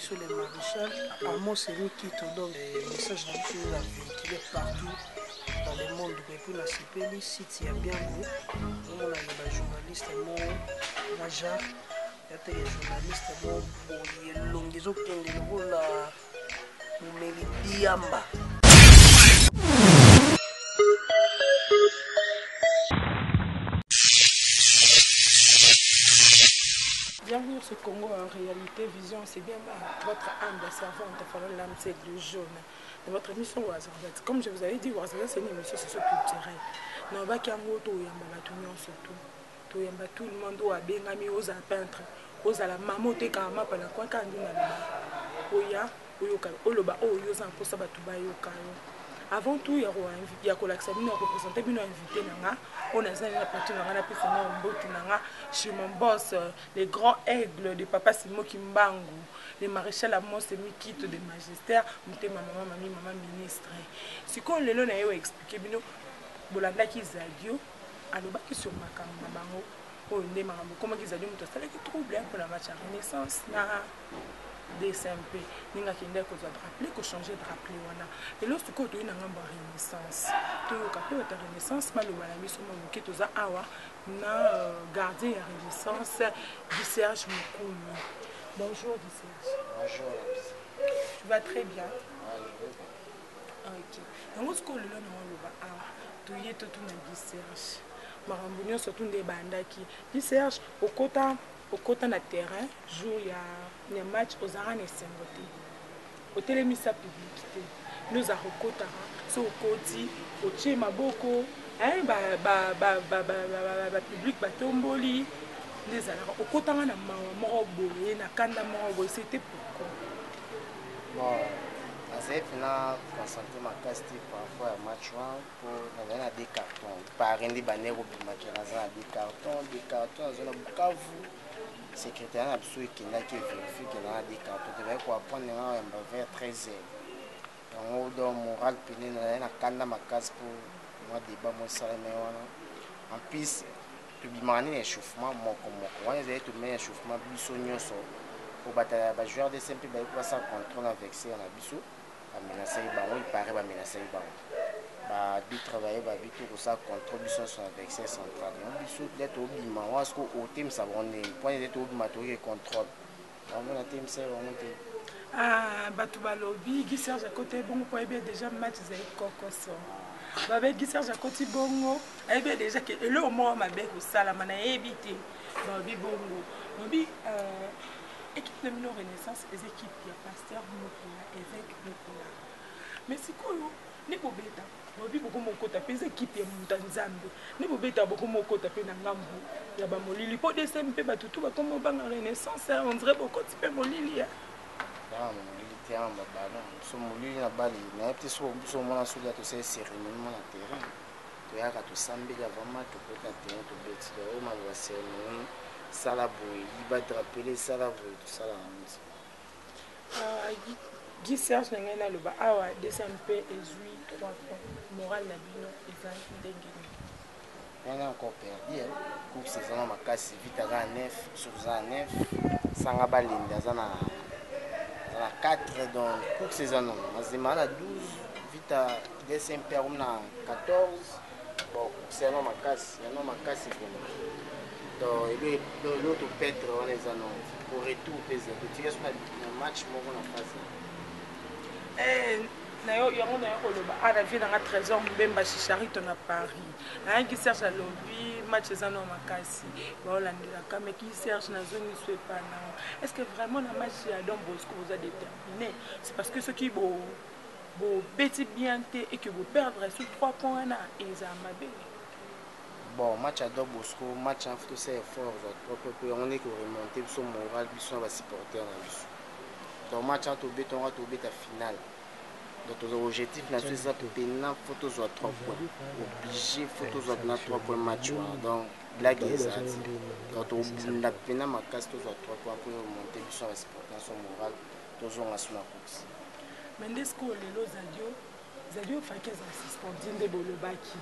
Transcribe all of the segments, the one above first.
sur les maréchals. Amos et Miki, donc les messages à véhiculer partout dans le monde. Et puis la CPL, site il y a bien beau. On a les journalistes, Raja, il y a des journalistes, il y a des longues qui la Biamba. Bienvenue sur Congo en réalité vision, c'est bien votre âme de servante de l'âme c'est le jaune de votre émission Wazardet. Comme je vous avais dit, Wazardet c'est une émission socio-culturelle. Nous avons tout tout le monde a bengami aux peintres, aux à la mamote kama pala kwa kandi na oya oyoka oloba oyo za mposa batu bayoka. Avant tout, il y a représenté une invité on a un parti chez mon boss, les grands aigles de Papa Simo Kimbangu, les maréchals Amos et Miki de magistère, maman ministre. Ce qu'on le a expliqué, Bolanda qui zadio, alobaki sur ma caméra, comment ils allaient me faire des troubles pour la match à Renaissance. DSMP, nous avons rappeler que changer de rappeler wana. Et lorsque tu as une renaissance, tu as une renaissance, malheureusement, nous sommes tous awa na gardien de renaissance du Serge Moukoumi. Bonjour du Serge. Bonjour. Tu vas très bien. Oui, ok. Donc ce que le nom on awa, tu y es tout na Serge. Marambunyo surtout des bandaki. Du Serge au côté na terrain, jour il y a match aux arènes et Sengoté. Au télémissa publicité. Nous avons côté so côté au tché maboko, hein public batomboli. Les alors au côté na morobo et na kanda morobo c'était pourquoi. Bon, assez finalement concentré ma casse par rapport à match pour avoir des cartons. Par un des banners au match dans des cartons dans un Bukavu. Secrétaire absolu qui n'a qui vérifie qu'il y a des cartons de quoi prendre un vers 13h. Donc on moral péné na kanda ma casse pour moi débat mon salaire en plus publiquement l'échauffement mon on a tout mais échauffement biso nyonso pour bataille ba joueur de simple ba ko sa contrôle avec ça na biso ba menacer ba on il paraît ba menacer ba ba bi travailler ba bi tout ça contrôle biso sur avec ça central on biso d'être au bima on est au team ça on est point d'être au bima tout contrôle on a team ça on est ah batu balobi Guy Serge à côté bon pour bien déjà match zai kokoso ba be Guy Serge à côté bongo et bien déjà que le moment ma be ko sala mana éviter ba bi bongo bi équipe de Mino Renaissance les équipes il y a pasteur Mokula évêque Mokula mais c'est quoi ni bobeta bobi beaucoup moko tapé équipe ya Mutanzambe ni bobeta beaucoup moko tapé na ngambu ya ba molili po DSMP batutu ba comme banga Renaissance on dirait beaucoup type molili ya militaire en ballon so molili na bali na petit so mona so ya to c'est cérémonie na terrain to ya ka to sambela vraiment to peut terrain to beti o ma va cérémonie sala boy il va te rappeler sala boy tout ça là Guy Serge na le ba awa DSMP ezui 3 points moral na bino ezali ndenge on a encore perdu coupe saison ma casse vite à 9 sur 9 sanga balinda zana 4 donc coupe saison mazima na 12 vite à DSMP na 14 bon c'est non ma casse donc et l'autre perdre on les annonce pour retour pèse tu es sur un match mon en face na yo yango na koloba ana vie na trésor mbemba chicharito na Paris na Guy Serge lobby match ezano makasi baolandela kame Guy Serge na zone soit pas na est-ce que vraiment la match ya Don Bosco vous a déterminé c'est parce que ceux qui bo beti bien et que vous perdre sur 3 points na ezamabe bon match à Don Bosco match en foot c'est fort propre pour on est que remonter son moral biso va supporter na biso donc match en to béton ta finale. Donc l'objectif c'est ça pour pénal photo soit 3 points obligé photo soit 3 points match donc blague exact donc la pénal ma casse soit 3 points pour monter sur la supportation morale toujours à sur la course mais est-ce que les zadio fakez suspendé de bolobaki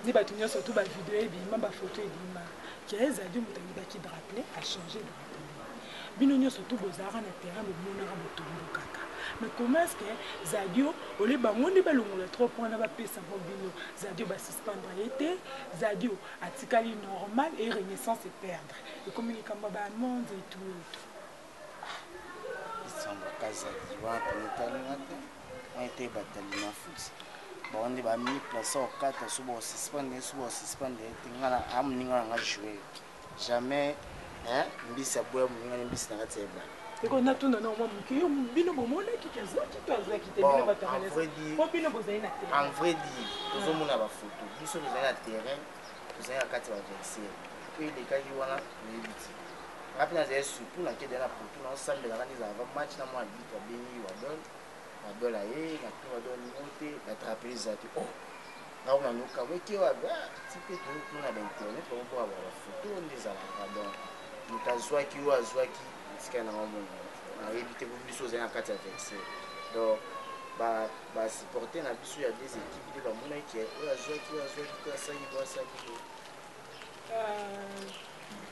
ni batunyo surtout ba vidéo et bima ba photo et bima qui est zadio mutangi qui de rappeler a changé de rappeler bino nyonso to bozalaka na terrain bomonaka botombo kaka. Mais comment est-ce que Zadio ole bango nde balongola trop mpona bapesa mpo bino Zadio basuspendre ye te, Zadio atikali normal et renaissance eperdre ekomi likambo bamonde et tout et tout. Kazadi wana tonetalinga te wana ete batali na foot baonde bami place au 4 so bosuspendre te ngana amoninga nanga jouer jamais mbisi aboya moninga ne mbisi na kati ya ebale eko natuna na mwa moke yo bino bomonaki kazaki to azaki te bino batarelesa po bino bozali na terrain. En vrai dire tozomona bafoto biso tozali na terrain tozali na kati ya baversaire po elekaki wana oyebi ti rapi nazali surtout nakede na poto naosambelaka nde ezalaka match na mwa arbitre abengi wadol aye nape wadol ningo te natrapeli eza te nao nanuka weki oyo ti mpe tokuna na bainternet bakoboka bafoto nde ezalaka donc moto azwaki oyo azwaki etikali nango mona nayebi te po biso ozali na kati ya versaire donc basupporter na biso ya des équipe nde bamonaki oyo azwaki to asaki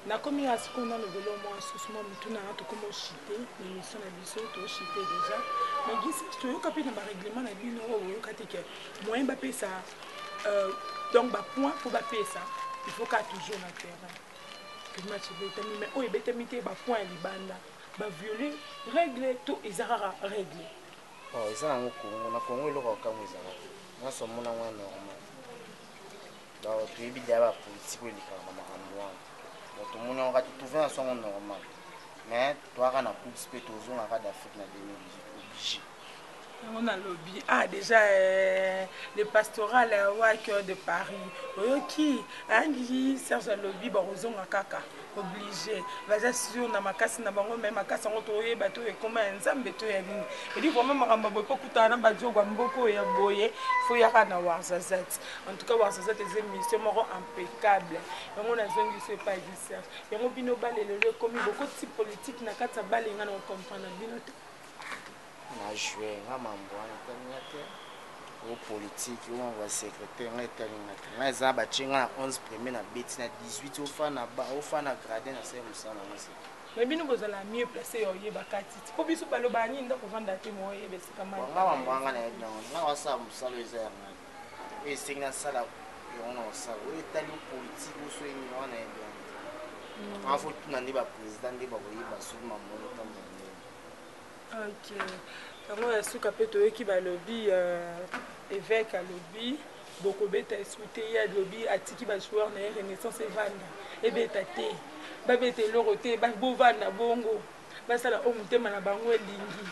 nakomi ya sikoyo nalobela mwa susu mwa mituna na tokoma oshite na émission na biso toshite déjà mais gisi toyoka mpe na baréglement na bino oyo boyoka te ke moyen bapesa donc bapoint mpo bapesa il faut ka toujours na terrain ke match ebetami mais oyo ebetami te bapoint ya libanda baviole règle to eza kaka règle eza nango kongo na kongo eloko akango ezala te nyonso omona mwa normal donc toyebi deya bapolitike oyo elekaka na makambo wana donc tomoni yango kati trouve na songo normal mais toaka na coupe mpe tozongaka d'Afrique na 2018 obligé yango nalobi déjà le pastoral wa cœur de Paris oyoki angi Serge alobi bakozonga kaka obligé baza sur na makasi na bango me makasi yango toyeba to ekoma ya nzambe to ya nini edi vraiment makambo boye pokutana na bajogwa mboko ya boye fo yaka na Warzazat en tout cas Warzazat eza émission moko impeccable yango nazongi so epai di Serge yango bino balelelo ekomi bokoti politique na kati ya bale nga na comprendre bino te na joué nga mambo wana etalinga te o politique o mambo ya secrétaire nga etalinga te nga eza batie nga na 11 premier na beti na 18 ofa na gradin na se mosala nango se mais bino bozala mieux placé ya oyebaka titi mpo biso balobaka nini ndako ovanda te mo oyeba esika nga mambo anga nayebi nango nga wasala mosala eza ya ngani oyo esengi nasala yango na kosala oyo etali politique oso eninga wana nayebi yango nga fo tuna nde baprésident nde bakoyeba soki mambo otambola ok yango ya suka mpe toyoki balobi évêque alobi bokobeta esu te ye alobi atiki bajoueur na ye renaissance evanda ebeta te babeta eloko te bovanda bongo basala oyo motema na bango elingi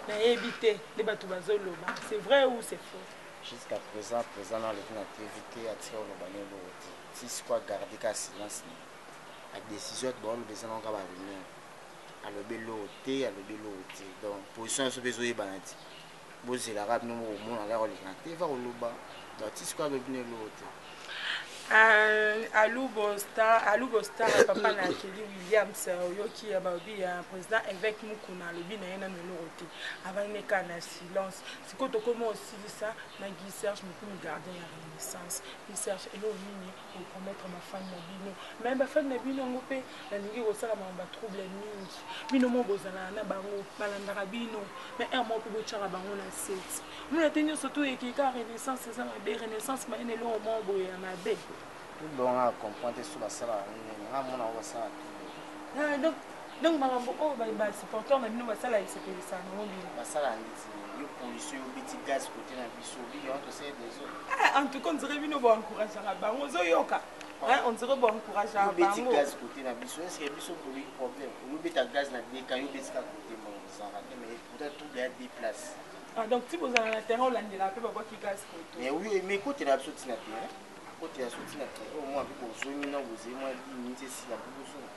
nayebi te nde bato bazoloba c'est vrai ou c'est faux jusqu'à présent nalobi na tv te atika oloba na eloko te ti sikoa garde ka silence na décision to baoloba eza nango ka barumeur alobi eloko te donc position nyonso mpe ezoyebana ti bozelaka bino mokomona kaka kolekana te eva koloba donc ti sikoyo alobi na eloko te alubo star papa na Kelly Williams oyoki ya babi ya président évêque mukuna alobi na ye nano eloko te avaneka na silence sikoyo tokoma osilisa na Guy Serge mokumi gardien ya renaissance Guy Serge eloko nini opromettre bafani na bino me bafani na bino yango mpe nalingi kosala makambo batrouble mingi bino mo bozalaka na bango balandaka bino me un mo mpe botyaka bango na sete mona te nyonso to ekeka renaissance eza mabe renaissance mayene eloko mo boye ya mabe tolonga comprendre so basalaka nini nga mona ngo basala donc makambo oyo basupporteur na bino basala esepelisaka nango bino basala ndeti yo pollution yobeti gaz kote na biso bino tosala des en tout cas on dirait bino boencourageaka bango ozoyoka on dirait boencourageaka bango yobeti gaz kote na biso eske biso toloki problème oyobeta gaz na deka yobetika kote mozala te mais pourtant tout ya des places donc ti bozala na terrain olandela mpe babwaki gaz kote mais ekotela biso ntina terrain kotela so ntina terrain omwa mpe bozongi na bozeli mwa minute esila mpe bozonga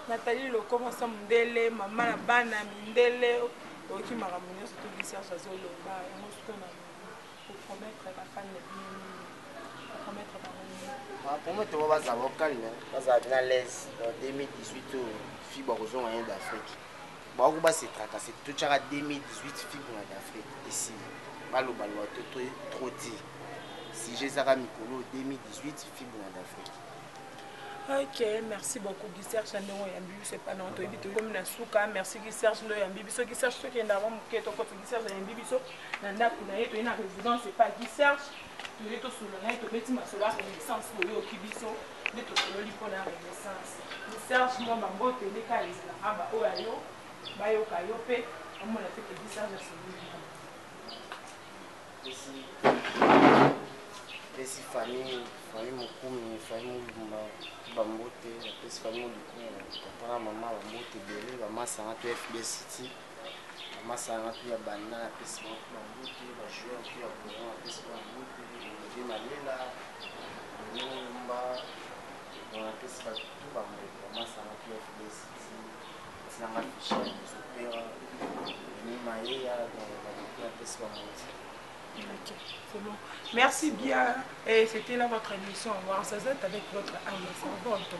Nathalie Lokomosa Mundele mama na bana mindele oki makambo nyonso to Serge azoloba yango soki na promettre bafani na bino promettre bango promettre bo bazala bocalme bazala bien à l'aise dans 2018 fibre kozonga ye d'Afrique bako base tracasser totyaka 2018 fibre na d'Afrique ici baloba loba to trop dire si jezaka mikolo 2018 fibre na d'Afrique Ok, merci beaucoup Guy Serge Chandongo Yambi, c'est pas non, toi vite comme na souka, merci Guy Serge Ndo Yambi, biso Guy Serge qui est d'avant que to côté Guy Serge Yambi biso, nanda kuna yeto ina résidence c'est pas Guy Serge, tu es to solo na to beti masola renaissance ko ki biso, de to solo li pour la renaissance. Guy Serge mo bango tele ka les aba o ayo, ba yo ka yo pe, on mo la fait que Guy Serge Pesi famille mokumi, famille mulumba bambote, pesi famille molukumu, papa na mama bambote ebele, bamasanga to FB City, bamasanga to ya bana, pesi bambote, bajoueur to ya Boron, pesi bambote, Olivier Malela, mulumba, pesi batu bambote, bamasanga to ya FB City, pesi na maficha ya Zopera, ni Maïa, pesi bambote. Ok, c'est bon. Merci bien. Et c'était là votre émission Warzazat avec votre âme servante.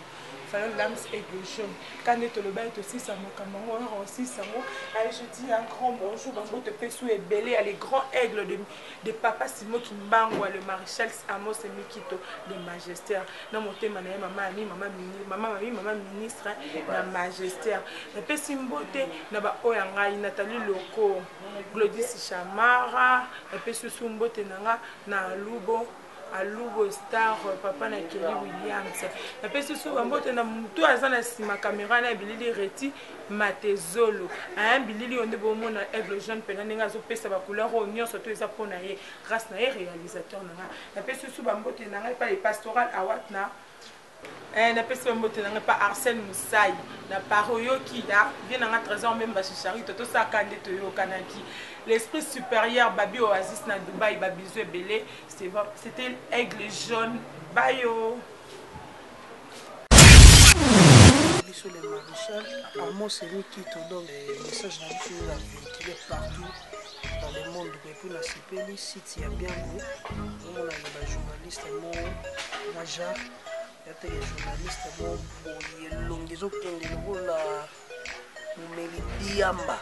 Fallait l'âme et le jaune. Quand est le bail aussi, ça m'a camarade aussi, ça m'a. Allez, je dis un grand bonjour. Bango te fait sous et belé à les grands aigles de Papa Simo Kimbangwa, le maréchal Amos et Mikito, le magistère. Non, mon thème, maman ministre, la magistère. Le Pessimbote, n'a Oyanga, Nathalie Loco, Glodis Chamara, le Pessimbote Nanga, na Alubo Star, papa na Kelly Williams. La personne sur un botte na mutu azana sima caméra na bilili reti matezolo. Un bilili onde bomo na aigle jeune penanenga zo pesa ba couleur oignon surtout eza pona ye grâce na réalisateur nanga. La personne sur un botte nanga pas les pastoral awat na na personne botte nanga pas Arsène Moussaï na paroyo qui a bien na trésor même ba chichari toto sa kande to yo kanaki. L'esprit supérieur Babi Oasis na Dubaï Babizou Belé, c'était aigle jaune bayo. Sur les maréchals, Amos c'est lui qui te donne les messages dans le la véhiculé partout dans le monde. Pour la CPL, site il y a bien on a les journalistes, moi Jacques, il y a des journalistes, il y a des longues qui ont la Mumeli Diamba.